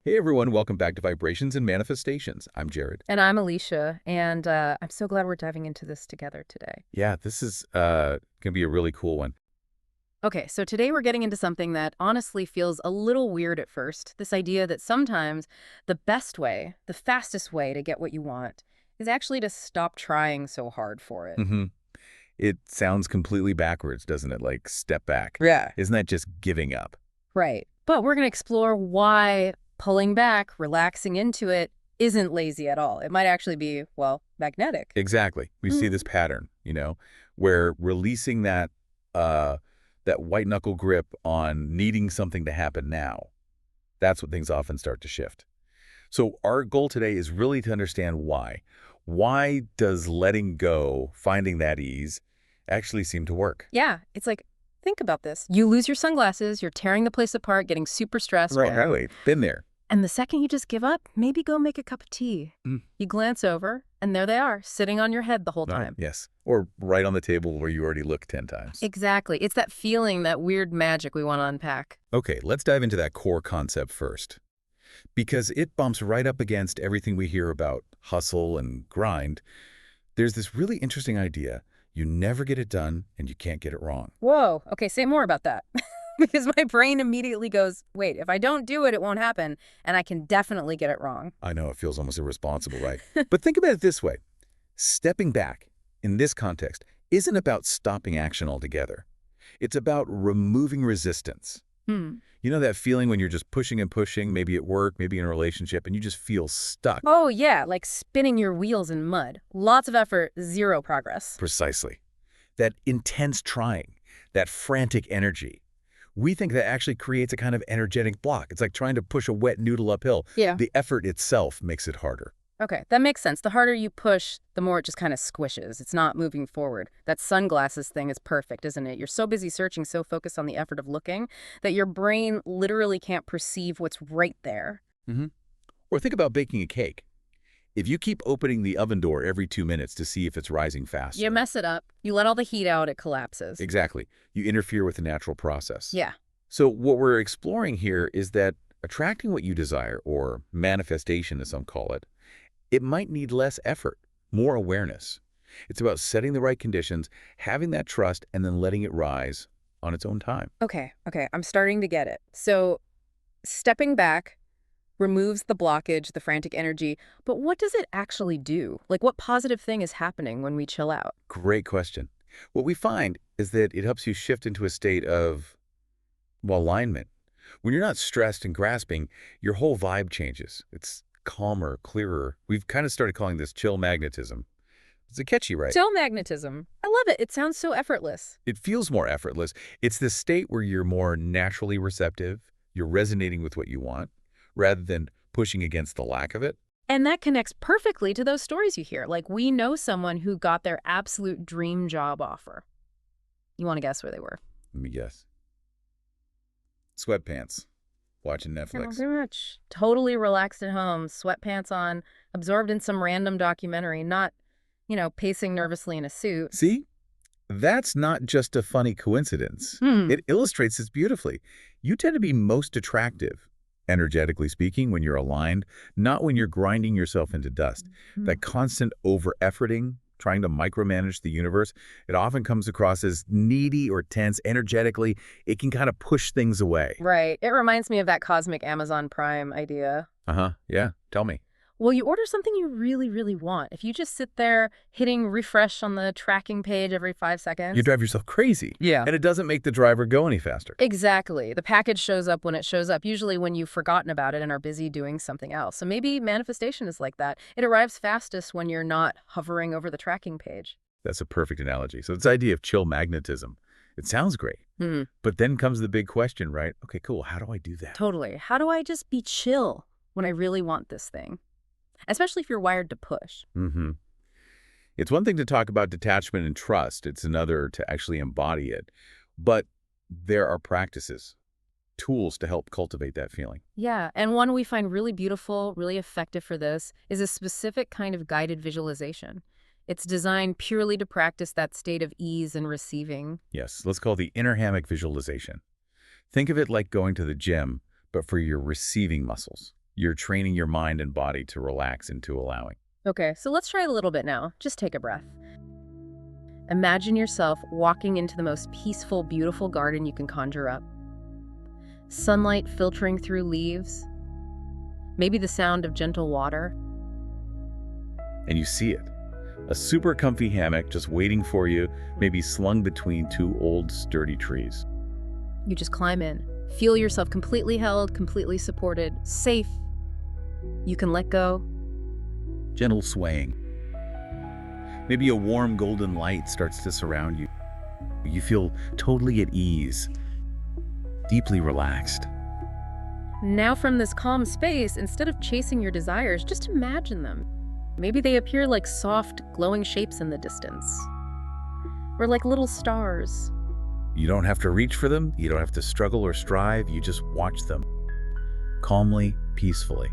Hey everyone, welcome back to Vibrations and Manifestations. I'm Jared. And I'm Alicia, and I'm so glad we're diving into this together today. Yeah, this is gonna be a really cool one. Okay, so today we're getting into something that honestly feels a little weird at first. This idea that sometimes the best way, the fastest way to get what you want is actually to stop trying so hard for it. hmm It sounds completely backwards, doesn't it? Like step back. Yeah. Isn't that just giving up? Right. But we're going to explore why pulling back, relaxing into it, isn't lazy at all. It might actually be, well, magnetic. Exactly. We see this pattern, where releasing that white knuckle grip on needing something to happen now. That's what things often start to shift. So our goal today is really to understand why. Why does letting go, finding that ease, actually seem to work? Yeah, it's like, think about this. You lose your sunglasses, you're tearing the place apart, getting super stressed. Right. Been there. And the second you just give up, maybe go make a cup of tea. Mm. You glance over, and there they are, sitting on your head the whole time. Yes. Or right on the table where you already looked 10 times. Exactly. It's that feeling, that weird magic we want to unpack. Okay, let's dive into that core concept first. Because it bumps right up against everything we hear about hustle and grind. There's this really interesting idea. You never get it done, and you can't get it wrong. Whoa. Okay, say more about that. Because my brain immediately goes, wait, if I don't do it, it won't happen. And I can definitely get it wrong. I know, it feels almost irresponsible, right? But think about it this way. Stepping back, in this context, isn't about stopping action altogether. It's about removing resistance. You know that feeling when you're just pushing and pushing, maybe at work, maybe in a relationship, and you just feel stuck? Oh, yeah, like spinning your wheels in mud. Lots of effort, zero progress. Precisely. That intense trying, that frantic energy. We think that actually creates a kind of energetic block. It's like trying to push a wet noodle uphill. Yeah. The effort itself makes it harder. Okay, that makes sense. The harder you push, the more it just kind of squishes. It's not moving forward. That sunglasses thing is perfect, isn't it? You're so busy searching, so focused on the effort of looking, that your brain literally can't perceive what's right there. Or think about baking a cake. If you keep opening the oven door every 2 minutes to see if it's rising faster. You mess it up. You let all the heat out, it collapses. Exactly. You interfere with the natural process. Yeah. So what we're exploring here is that attracting what you desire, or manifestation as some call it, it might need less effort, more awareness. It's about setting the right conditions, having that trust, and then letting it rise on its own time. Okay, I'm starting to get it. So stepping back removes the blockage, the frantic energy, but what does it actually do? Like, what positive thing is happening when we chill out? Great question. What we find is that it helps you shift into a state of, well, alignment. When you're not stressed and grasping, your whole vibe changes. It's calmer, clearer. We've kind of started calling this chill magnetism. It's a catchy, right? Chill magnetism. I love it. It sounds so effortless. It feels more effortless. It's the state where you're more naturally receptive, you're resonating with what you want, rather than pushing against the lack of it. And that connects perfectly to those stories you hear. Like, we know someone who got their absolute dream job offer. You want to guess where they were? Let me guess. Sweatpants. Watching Netflix. Pretty much. Totally relaxed at home, sweatpants on, absorbed in some random documentary, not, pacing nervously in a suit. See? That's not just a funny coincidence. It illustrates this beautifully. You tend to be most attractive, energetically speaking, when you're aligned, not when you're grinding yourself into dust. That constant over-efforting, trying to micromanage the universe, it often comes across as needy or tense. Energetically, it can kind of push things away. Right. It reminds me of that cosmic Amazon Prime idea. Yeah. Tell me. Well, you order something you really, really want. If you just sit there hitting refresh on the tracking page every 5 seconds. You drive yourself crazy. Yeah. And it doesn't make the driver go any faster. Exactly. The package shows up when it shows up, usually when you've forgotten about it and are busy doing something else. So maybe manifestation is like that. It arrives fastest when you're not hovering over the tracking page. That's a perfect analogy. So this idea of chill magnetism, it sounds great. But then comes the big question, right? Okay, cool. How do I do that? Totally. How do I just be chill when I really want this thing? Especially if you're wired to push. It's one thing to talk about detachment and trust. It's another to actually embody it. But there are practices, tools to help cultivate that feeling. Yeah, and one we find really beautiful, really effective for this is a specific kind of guided visualization. It's designed purely to practice that state of ease and receiving. Yes, let's call it the inner hammock visualization. Think of it like going to the gym, but for your receiving muscles. You're training your mind and body to relax into allowing. Okay, so let's try a little bit now. Just take a breath. Imagine yourself walking into the most peaceful, beautiful garden you can conjure up. Sunlight filtering through leaves. Maybe the sound of gentle water. And you see it. A super comfy hammock just waiting for you, maybe slung between two old, sturdy trees. You just climb in. Feel yourself completely held, completely supported, safe. You can let go. Gentle swaying. Maybe a warm golden light starts to surround you. You feel totally at ease, deeply relaxed. Now from this calm space, instead of chasing your desires, just imagine them. Maybe they appear like soft, glowing shapes in the distance. Or like little stars. You don't have to reach for them, you don't have to struggle or strive, you just watch them. Calmly, peacefully.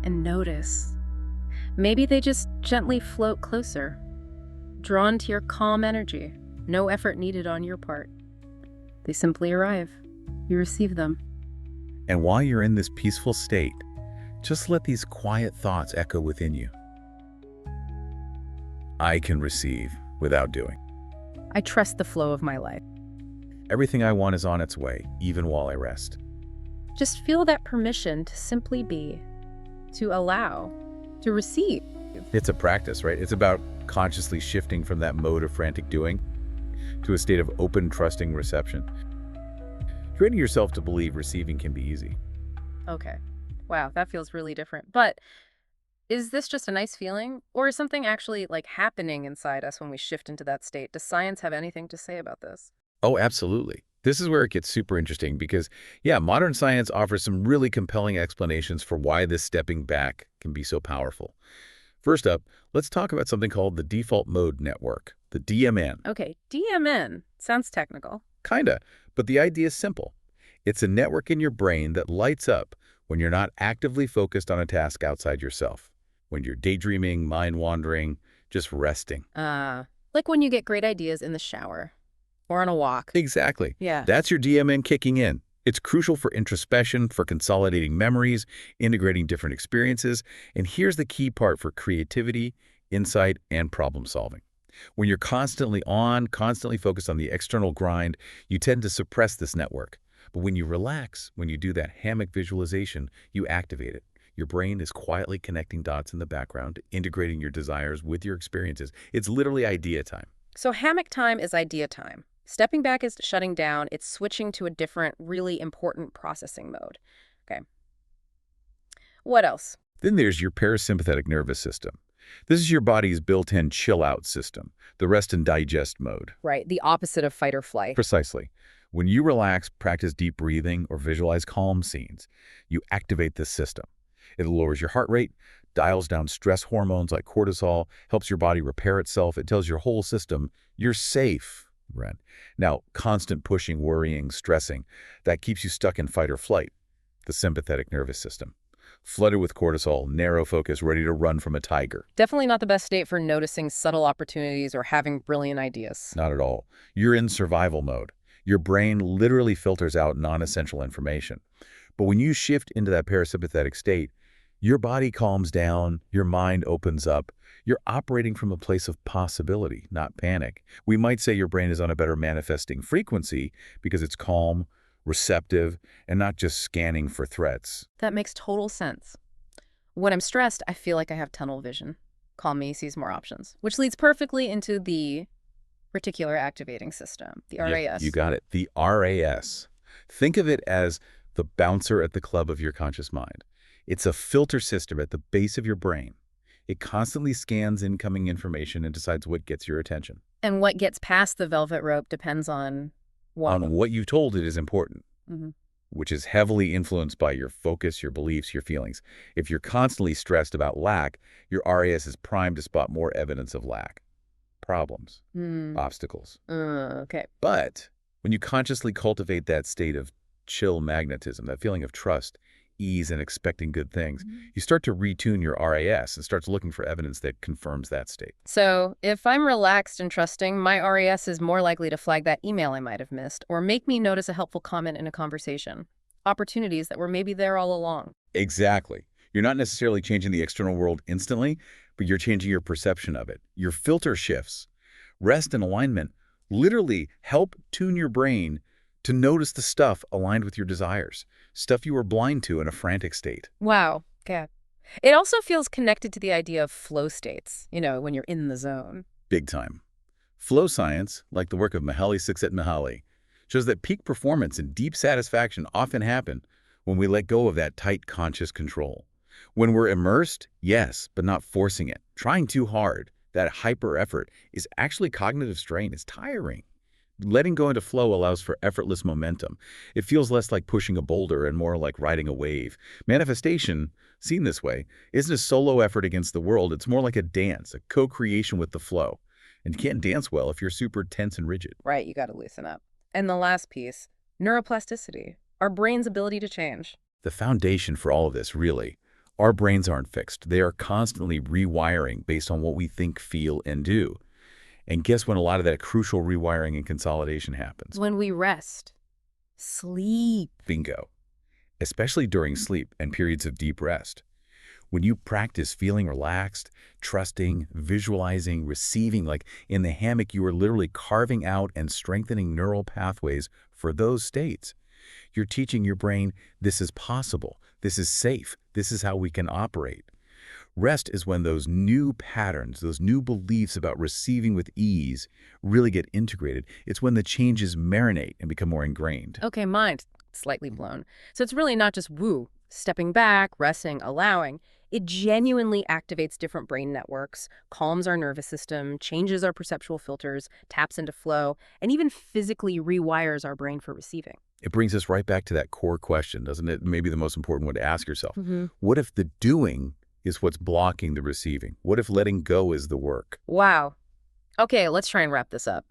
And notice. Maybe they just gently float closer, drawn to your calm energy. No effort needed on your part. They simply arrive. You receive them. And while you're in this peaceful state, just let these quiet thoughts echo within you. I can receive without doing. I trust the flow of my life. Everything I want is on its way, even while I rest. Just feel that permission to simply be, to allow, to receive. It's a practice, right? It's about consciously shifting from that mode of frantic doing to a state of open, trusting reception. Training yourself to believe receiving can be easy. Okay. Wow, that feels really different. But is this just a nice feeling? Or is something actually happening inside us when we shift into that state? Does science have anything to say about this? Oh, absolutely. This is where it gets super interesting because, modern science offers some really compelling explanations for why this stepping back can be so powerful. First up, let's talk about something called the default mode network, the DMN. Okay, DMN. Sounds technical. Kinda, but the idea is simple. It's a network in your brain that lights up when you're not actively focused on a task outside yourself, when you're daydreaming, mind-wandering, just resting. Like when you get great ideas in the shower. Or on a walk. Exactly. Yeah. That's your DMN kicking in. It's crucial for introspection, for consolidating memories, integrating different experiences, and here's the key part for creativity, insight, and problem solving. When you're constantly on, constantly focused on the external grind, you tend to suppress this network. But when you relax, when you do that hammock visualization, you activate it. Your brain is quietly connecting dots in the background, integrating your desires with your experiences. It's literally idea time. So hammock time is idea time. Stepping back is shutting down. It's switching to a different, really important processing mode. Okay. What else? Then there's your parasympathetic nervous system. This is your body's built-in chill-out system, the rest and digest mode. Right, the opposite of fight or flight. Precisely. When you relax, practice deep breathing, or visualize calm scenes, you activate this system. It lowers your heart rate, dials down stress hormones like cortisol, helps your body repair itself. It tells your whole system, you're safe. Right. Now, constant pushing, worrying, stressing, that keeps you stuck in fight or flight, the sympathetic nervous system. Flooded with cortisol, narrow focus, ready to run from a tiger. Definitely not the best state for noticing subtle opportunities or having brilliant ideas. Not at all. You're in survival mode. Your brain literally filters out non-essential information. But when you shift into that parasympathetic state, your body calms down, your mind opens up. You're operating from a place of possibility, not panic. We might say your brain is on a better manifesting frequency because it's calm, receptive, and not just scanning for threats. That makes total sense. When I'm stressed, I feel like I have tunnel vision. Calm me sees more options, which leads perfectly into the reticular activating system, the RAS. Yep, you got it, the RAS. Think of it as the bouncer at the club of your conscious mind. It's a filter system at the base of your brain. It constantly scans incoming information and decides what gets your attention. And what gets past the velvet rope depends on what? On what you told it is important, which is heavily influenced by your focus, your beliefs, your feelings. If you're constantly stressed about lack, your RAS is primed to spot more evidence of lack, problems, obstacles. Okay. But when you consciously cultivate that state of chill magnetism, that feeling of trust, ease, and expecting good things, you start to retune your RAS and starts looking for evidence that confirms that state. So if I'm relaxed and trusting, my RAS is more likely to flag that email I might have missed or make me notice a helpful comment in a conversation. Opportunities that were maybe there all along. Exactly. You're not necessarily changing the external world instantly, but you're changing your perception of it. Your filter shifts. Rest and alignment literally help tune your brain to notice the stuff aligned with your desires, stuff you were blind to in a frantic state. Wow. Yeah. It also feels connected to the idea of flow states, when you're in the zone. Big time. Flow science, like the work of Mihaly Csikszentmihalyi, shows that peak performance and deep satisfaction often happen when we let go of that tight conscious control. When we're immersed, yes, but not forcing it. Trying too hard, that hyper effort, is actually cognitive strain. It's tiring. Letting go into flow allows for effortless momentum. It feels less like pushing a boulder and more like riding a wave. Manifestation, seen this way, isn't a solo effort against the world. It's more like a dance, a co-creation with the flow. And you can't dance well if you're super tense and rigid. Right, you got to loosen up. And the last piece, neuroplasticity, our brain's ability to change. The foundation for all of this, really. Our brains aren't fixed. They are constantly rewiring based on what we think, feel, and do. And guess when a lot of that crucial rewiring and consolidation happens? When we rest. Sleep. Bingo. Especially during sleep and periods of deep rest. When you practice feeling relaxed, trusting, visualizing, receiving, like in the hammock, you are literally carving out and strengthening neural pathways for those states. You're teaching your brain, this is possible, this is safe, this is how we can operate. Rest is when those new patterns, those new beliefs about receiving with ease really get integrated. It's when the changes marinate and become more ingrained. Okay, mind slightly blown. So it's really not just woo, stepping back, resting, allowing. It genuinely activates different brain networks, calms our nervous system, changes our perceptual filters, taps into flow, and even physically rewires our brain for receiving. It brings us right back to that core question, doesn't it? Maybe the most important one to ask yourself. Mm-hmm. What if the doing is what's blocking the receiving? What if letting go is the work? Wow. Okay, let's try and wrap this up.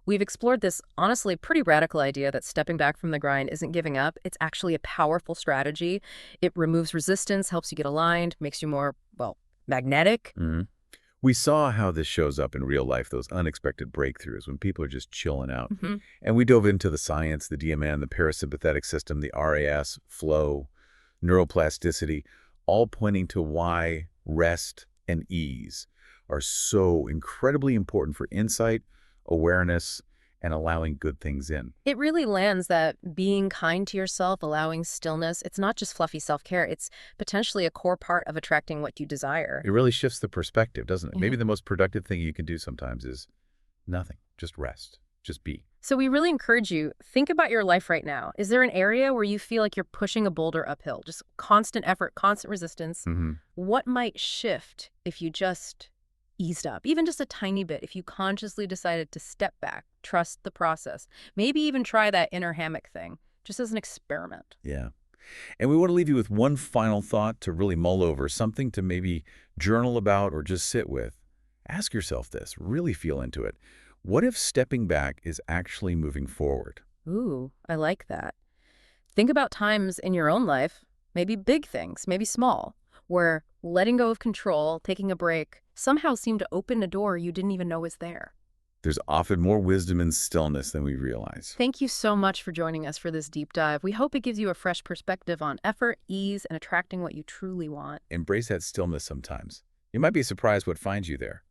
We've explored this honestly pretty radical idea that stepping back from the grind isn't giving up. It's actually a powerful strategy. It removes resistance, helps you get aligned, makes you more, magnetic. Mm-hmm. We saw how this shows up in real life, those unexpected breakthroughs when people are just chilling out. Mm-hmm. And we dove into the science, the DMN, the parasympathetic system, the RAS, flow, neuroplasticity, all pointing to why rest and ease are so incredibly important for insight, awareness, and allowing good things in. It really lands that being kind to yourself, allowing stillness, it's not just fluffy self-care. It's potentially a core part of attracting what you desire. It really shifts the perspective, doesn't it? Mm-hmm. Maybe the most productive thing you can do sometimes is nothing. Just rest. Just be. So we really encourage you, think about your life right now. Is there an area where you feel like you're pushing a boulder uphill? Just constant effort, constant resistance. Mm-hmm. What might shift if you just eased up, even just a tiny bit, if you consciously decided to step back, trust the process, maybe even try that inner hammock thing, just as an experiment? Yeah. And we want to leave you with one final thought to really mull over, something to maybe journal about or just sit with. Ask yourself this, really feel into it. What if stepping back is actually moving forward? Ooh, I like that. Think about times in your own life, maybe big things, maybe small, where letting go of control, taking a break, somehow seemed to open a door you didn't even know was there. There's often more wisdom in stillness than we realize. Thank you so much for joining us for this deep dive. We hope it gives you a fresh perspective on effort, ease, and attracting what you truly want. Embrace that stillness sometimes. You might be surprised what finds you there.